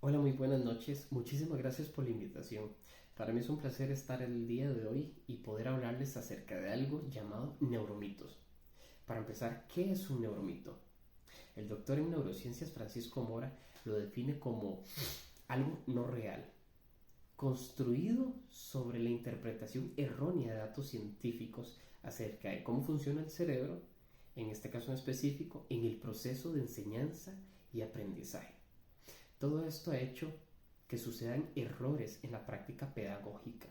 Hola, muy buenas noches. Muchísimas gracias por la invitación. Para mí es un placer estar el día de hoy y poder hablarles acerca de algo llamado neuromitos. Para empezar, ¿qué es un neuromito? El doctor en neurociencias Francisco Mora lo define como algo no real, construido sobre la interpretación errónea de datos científicos acerca de cómo funciona el cerebro, en este caso en específico, en el proceso de enseñanza y aprendizaje. Todo esto ha hecho que sucedan errores en la práctica pedagógica,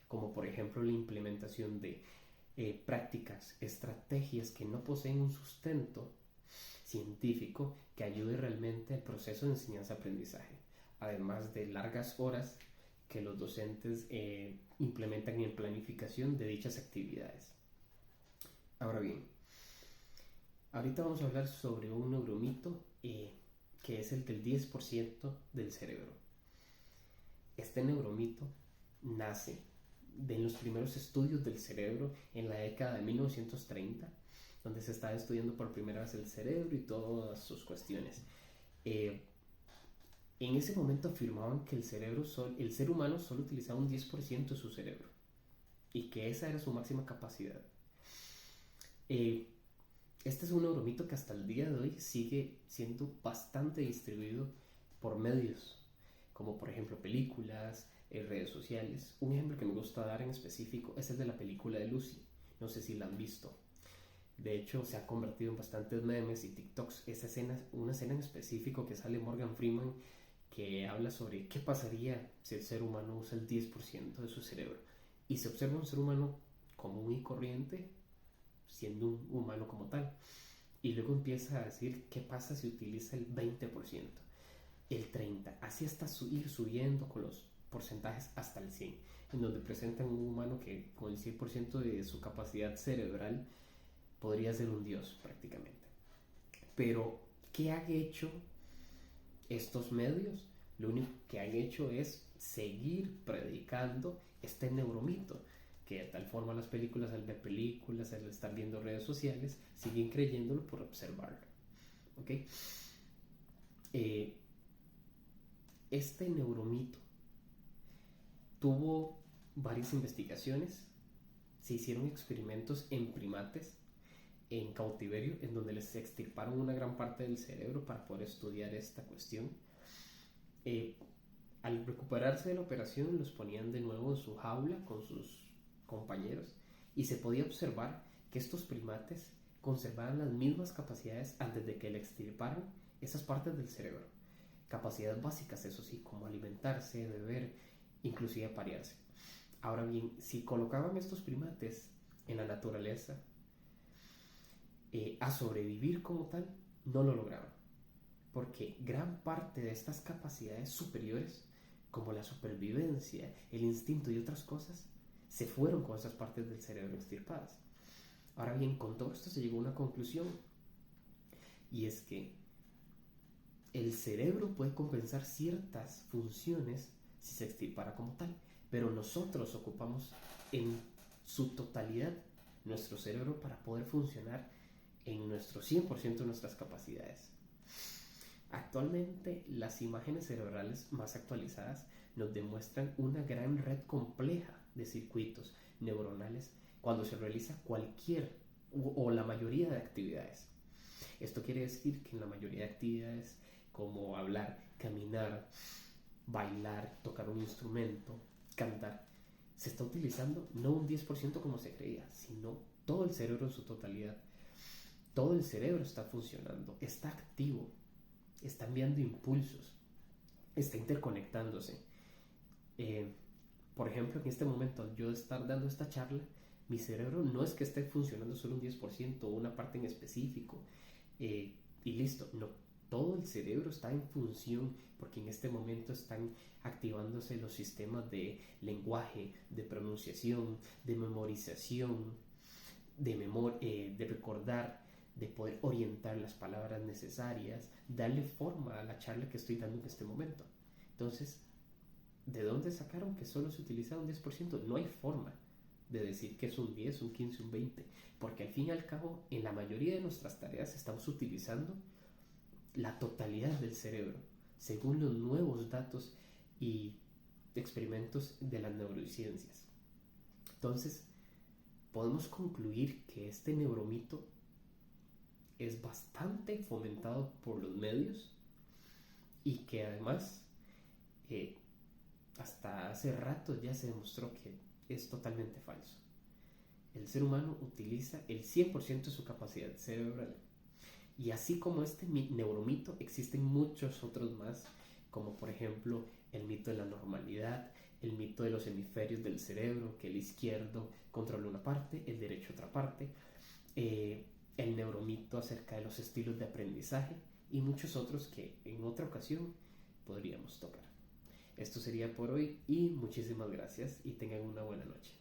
como por ejemplo la implementación de prácticas, estrategias que no poseen un sustento científico que ayude realmente al proceso de enseñanza-aprendizaje, además de largas horas que los docentes implementan en planificación de dichas actividades. Ahora bien, ahorita vamos a hablar sobre un neuromito que es el del 10% del cerebro. Este neuromito nace de los primeros estudios del cerebro en la década de 1930, donde se estaba estudiando por primera vez el cerebro y todas sus cuestiones. Eh, en ese momento afirmaban que el ser humano solo utilizaba un 10% de su cerebro y que esa era su máxima capacidad. Eh, Este es un neuromito que hasta el día de hoy sigue siendo bastante distribuido por medios, como por ejemplo películas, redes sociales. Un ejemplo que me gusta dar en específico es el de la película de Lucy. No sé si la han visto. De hecho, se ha convertido en bastantes memes y TikToks. Esa escena, una escena en específico que sale Morgan Freeman, que habla sobre qué pasaría si el ser humano usa el 10% de su cerebro. Y se observa un ser humano común y corriente, siendo un humano como tal. Y luego empieza a decir qué pasa si utiliza el 20%, el 30%, así hasta ir subiendo con los porcentajes hasta el 100%, en donde presentan un humano que con el 100% de su capacidad cerebral podría ser un dios prácticamente. Pero, ¿qué han hecho estos medios? Lo único que han hecho es seguir predicando este neuromito, que de tal forma las películas, al ver películas, al estar viendo redes sociales, siguen creyéndolo por observarlo. ¿Ok? Eh, este neuromito tuvo varias investigaciones, se hicieron experimentos en primates, en cautiverio, en donde les extirparon una gran parte del cerebro para poder estudiar esta cuestión. Eh, Al recuperarse de la operación, los ponían de nuevo en su jaula con sus compañeros y se podía observar que estos primates conservaban las mismas capacidades antes de que le extirparan esas partes del cerebro. Capacidades básicas, eso sí, como alimentarse, beber, inclusive aparearse. Ahora bien, si colocaban estos primates en la naturaleza a sobrevivir como tal, no lo lograban. Porque gran parte de estas capacidades superiores, como la supervivencia, el instinto y otras cosas, se fueron con esas partes del cerebro extirpadas. Ahora bien, con todo esto se llegó a una conclusión, y es que el cerebro puede compensar ciertas funciones si se extirpara como tal, pero nosotros ocupamos en su totalidad nuestro cerebro para poder funcionar en nuestro 100% de nuestras capacidades. Actualmente, las imágenes cerebrales más actualizadas nos demuestran una gran red compleja de circuitos neuronales cuando se realiza cualquier o la mayoría de actividades. Esto quiere decir que en la mayoría de actividades como hablar, caminar, bailar, tocar un instrumento, cantar, se está utilizando no un 10% como se creía, sino todo el cerebro en su totalidad. Todo el cerebro está funcionando, está activo, está enviando impulsos, está interconectándose. Eh, por ejemplo, en este momento, al yo estar dando esta charla, mi cerebro no es que esté funcionando solo un 10% o una parte en específico y listo, no. Todo el cerebro está en función porque en este momento están activándose los sistemas de lenguaje, de pronunciación, de memorización, de recordar, de poder orientar las palabras necesarias, darle forma a la charla que estoy dando en este momento. Entonces, ¿de dónde sacaron que solo se utiliza un 10%? No hay forma de decir que es un 10, un 15, un 20, porque al fin y al cabo, en la mayoría de nuestras tareas estamos utilizando la totalidad del cerebro. según los nuevos datos y experimentos de las neurociencias. Entonces, podemos concluir que este neuromito es bastante fomentado por los medios y que además hasta hace rato ya se demostró que es totalmente falso. El ser humano utiliza el 100% de su capacidad cerebral. Y así como este neuromito, existen muchos otros más, como por ejemplo el mito de la normalidad, el mito de los hemisferios del cerebro, que el izquierdo controla una parte, el derecho otra parte, el neuromito acerca de los estilos de aprendizaje y muchos otros que en otra ocasión podríamos tocar. Esto sería por hoy y muchísimas gracias y tengan una buena noche.